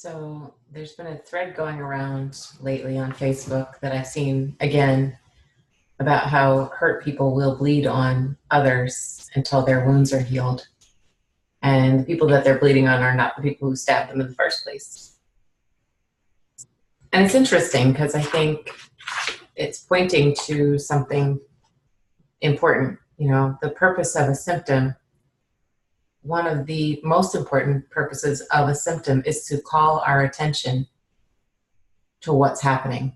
So there's been a thread going around lately on Facebook that I've seen again about how hurt people will bleed on others until their wounds are healed. And the people that they're bleeding on are not the people who stabbed them in the first place. And it's interesting because I think it's pointing to something important. You know, the purpose of a symptom, one of the most important purposes of a symptom is to call our attention to what's happening,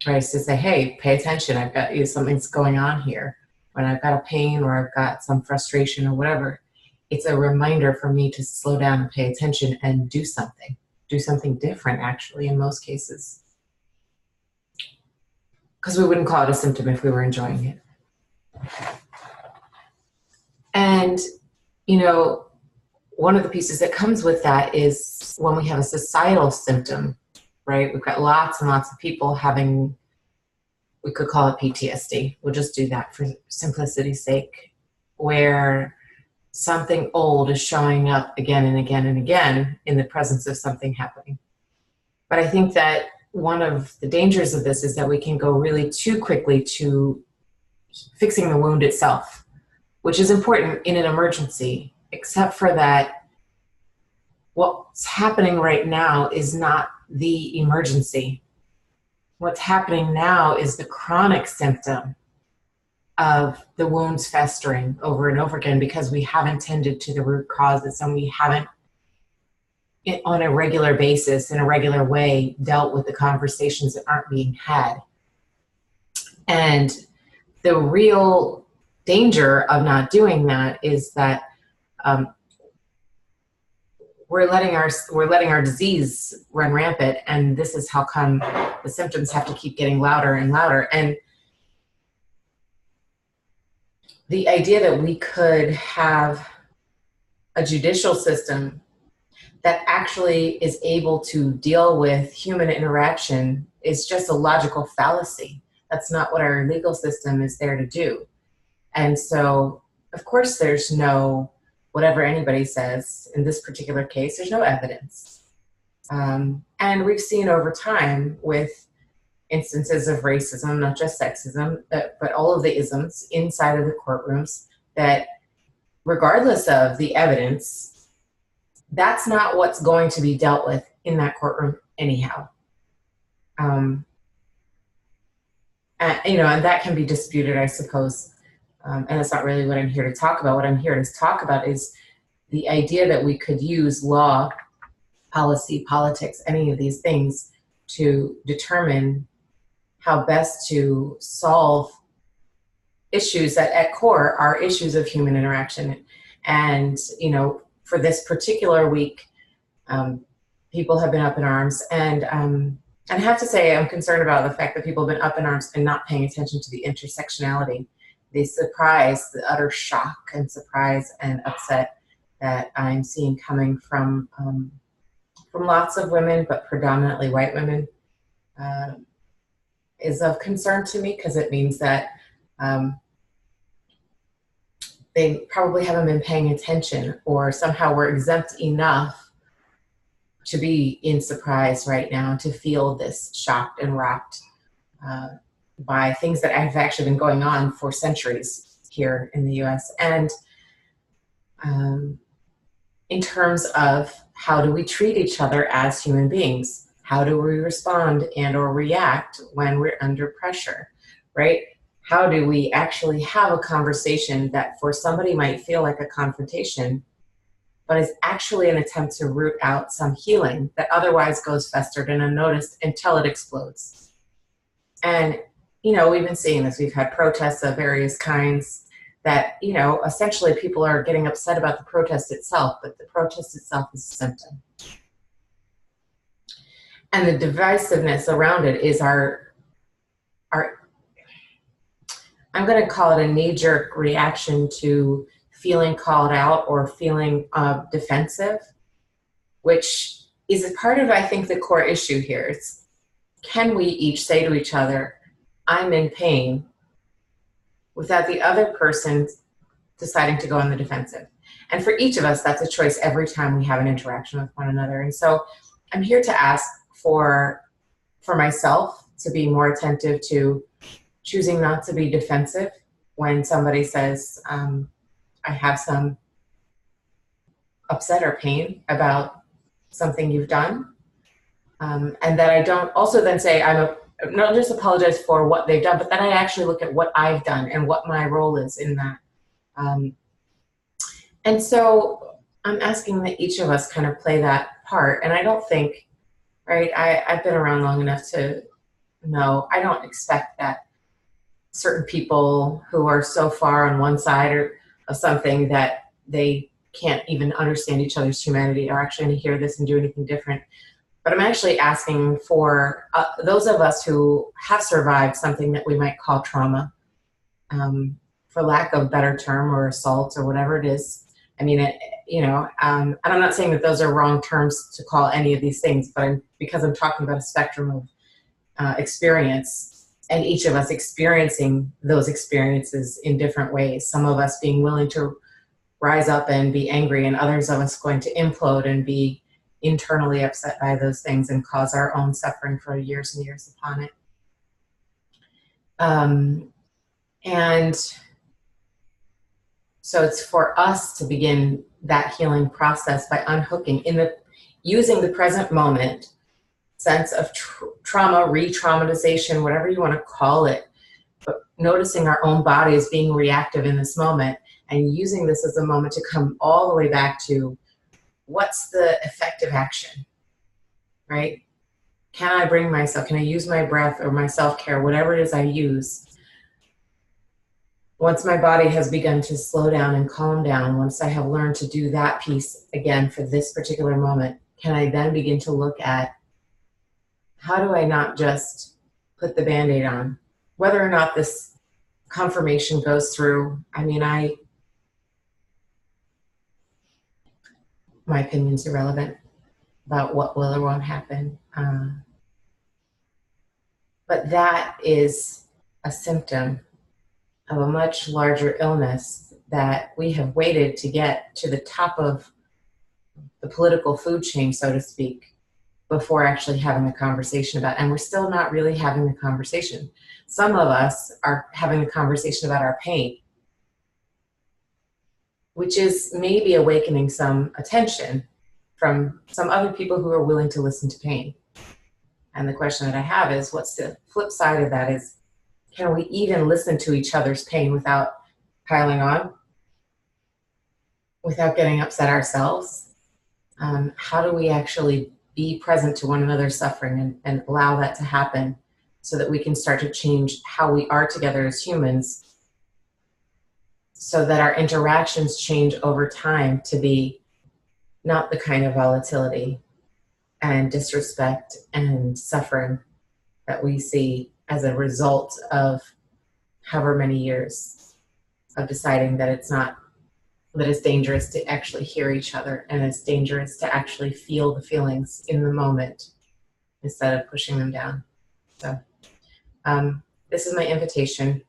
right? It's to say, hey, pay attention. I've got something's going on here. When I've got a pain or I've got some frustration or whatever, it's a reminder for me to slow down and pay attention and do something different, actually, in most cases. Because we wouldn't call it a symptom if we were enjoying it. And, you know, one of the pieces that comes with that is when we have a societal symptom, right? We've got lots and lots of people having, we could call it PTSD. We'll just do that for simplicity's sake, where something old is showing up again and again and again in the presence of something happening. But I think that one of the dangers of this is that we can go really too quickly to fixing the wound itself, which is important in an emergency, except for that what's happening right now is not the emergency. What's happening now is the chronic symptom of the wounds festering over and over again because we haven't tended to the root causes and we haven't, on a regular basis, in a regular way, dealt with the conversations that aren't being had. And the real danger of not doing that is that we're letting our disease run rampant, and this is how come the symptoms have to keep getting louder and louder. And the idea that we could have a judicial system that actually is able to deal with human interaction is just a logical fallacy. That's not what our legal system is there to do. And so, of course, there's no, whatever anybody says, in this particular case, there's no evidence. And we've seen over time with instances of racism, not just sexism, but all of the isms inside of the courtrooms, that regardless of the evidence, that's not what's going to be dealt with in that courtroom anyhow. And, you know, and that can be disputed, I suppose. And that's not really what I'm here to talk about. What I'm here to talk about is the idea that we could use law, policy, politics, any of these things to determine how best to solve issues that at core are issues of human interaction. And, you know, for this particular week, people have been up in arms. And I have to say, I'm concerned about the fact that people have been up in arms and not paying attention to the intersectionality, the surprise, the utter shock and surprise and upset that I'm seeing coming from lots of women, but predominantly white women, is of concern to me, because it means that they probably haven't been paying attention, or somehow we're exempt enough to be in surprise right now, to feel this shocked and rocked by things that have actually been going on for centuries here in the US. And in terms of how do we treat each other as human beings? How do we respond and or react when we're under pressure, right? How do we actually have a conversation that for somebody might feel like a confrontation, but is actually an attempt to root out some healing that otherwise goes festered and unnoticed until it explodes? And, you know, we've been seeing this. We've had protests of various kinds that, you know, essentially people are getting upset about the protest itself, but the protest itself is a symptom. And the divisiveness around it is our I'm going to call it a knee-jerk reaction to feeling called out or feeling defensive, which is a part of, I think, the core issue here. It's, can we each say to each other, I'm in pain, without the other person deciding to go on the defensive? And for each of us, that's a choice every time we have an interaction with one another. And so I'm here to ask for myself to be more attentive to choosing not to be defensive when somebody says, I have some upset or pain about something you've done. And that I don't also then say, not just apologize for what they've done, but then I actually look at what I've done and what my role is in that. And so I'm asking that each of us kind of play that part. And I don't think, right, I've been around long enough to know, I don't expect that certain people who are so far on one side or of something that they can't even understand each other's humanity are actually going to hear this and do anything different. But I'm actually asking for those of us who have survived something that we might call trauma, for lack of a better term, or assault or whatever it is. I mean, and I'm not saying that those are wrong terms to call any of these things, but because I'm talking about a spectrum of experience, and each of us experiencing those experiences in different ways. Some of us being willing to rise up and be angry, and others of us going to implode and be internally upset by those things and cause our own suffering for years and years upon it. And so it's for us to begin that healing process by unhooking using the present moment sense of trauma, re-traumatization, whatever you want to call it, but noticing our own body as being reactive in this moment and using this as a moment to come all the way back to what's the effective action, right? Can I use my breath or my self-care, whatever it is I use. Once my body has begun to slow down and calm down, once I have learned to do that piece again for this particular moment, can I then begin to look at how do I not just put the Band-Aid on? Whether or not this confirmation goes through, I mean, my opinion's irrelevant about what will or won't happen. But that is a symptom of a much larger illness that we have waited to get to the top of the political food chain, so to speak, before actually having a conversation about it. And we're still not really having the conversation. Some of us are having a conversation about our pain, which is maybe awakening some attention from some other people who are willing to listen to pain. And the question that I have is, what's the flip side of that is, can we even listen to each other's pain without piling on, without getting upset ourselves? How do we actually be present to one another's suffering and allow that to happen so that we can start to change how we are together as humans, so that our interactions change over time to be not the kind of volatility and disrespect and suffering that we see as a result of however many years of deciding that it's dangerous to actually hear each other, and it's dangerous to actually feel the feelings in the moment instead of pushing them down. So this is my invitation.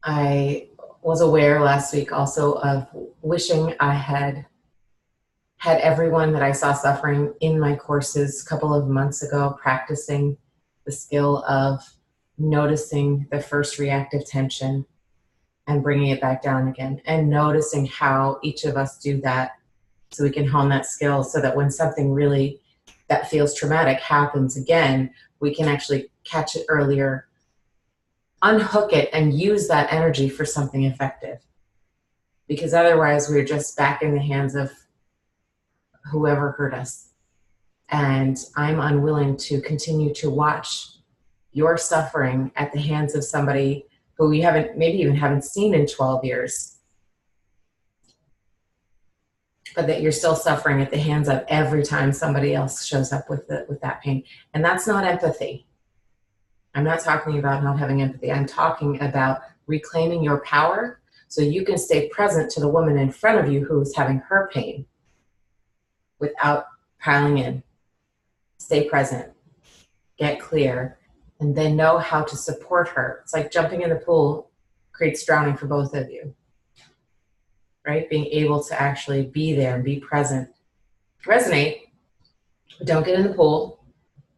I was aware last week also of wishing I had everyone that I saw suffering in my courses a couple of months ago, practicing the skill of noticing the first reactive tension and bringing it back down again, and noticing how each of us do that so we can hone that skill, so that when something really that feels traumatic happens again, we can actually catch it earlier, unhook it, and use that energy for something effective. Because otherwise we're just back in the hands of whoever hurt us. And I'm unwilling to continue to watch your suffering at the hands of somebody who you maybe even haven't seen in 12 years, but that you're still suffering at the hands of every time somebody else shows up with that pain. And that's not empathy. I'm not talking about not having empathy. I'm talking about reclaiming your power so you can stay present to the woman in front of you who is having her pain without piling in. Stay present, get clear, and then know how to support her. It's like jumping in the pool creates drowning for both of you, right? Being able to actually be there and be present. Resonate, Don't get in the pool,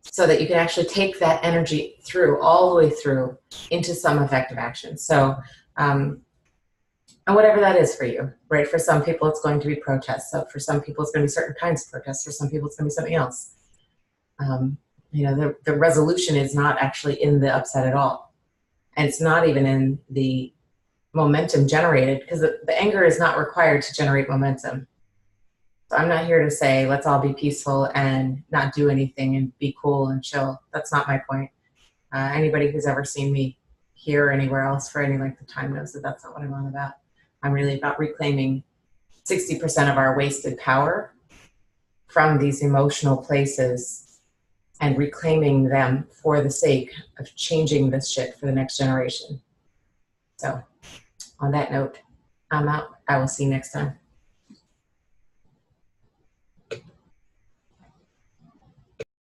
so that you can actually take that energy through, all the way through, into some effective action. So, and whatever that is for you, right? For some people, it's going to be protests. So for some people, it's going to be certain kinds of protests. For some people, it's going to be something else. The resolution is not actually in the upset at all. And it's not even in the momentum generated, because the anger is not required to generate momentum. So I'm not here to say, let's all be peaceful and not do anything and be cool and chill. That's not my point. Anybody who's ever seen me here or anywhere else for any length of time knows that that's not what I'm on about. I'm really about reclaiming 60% of our wasted power from these emotional places and reclaiming them for the sake of changing this shit for the next generation. So on that note, I'm out. I will see you next time.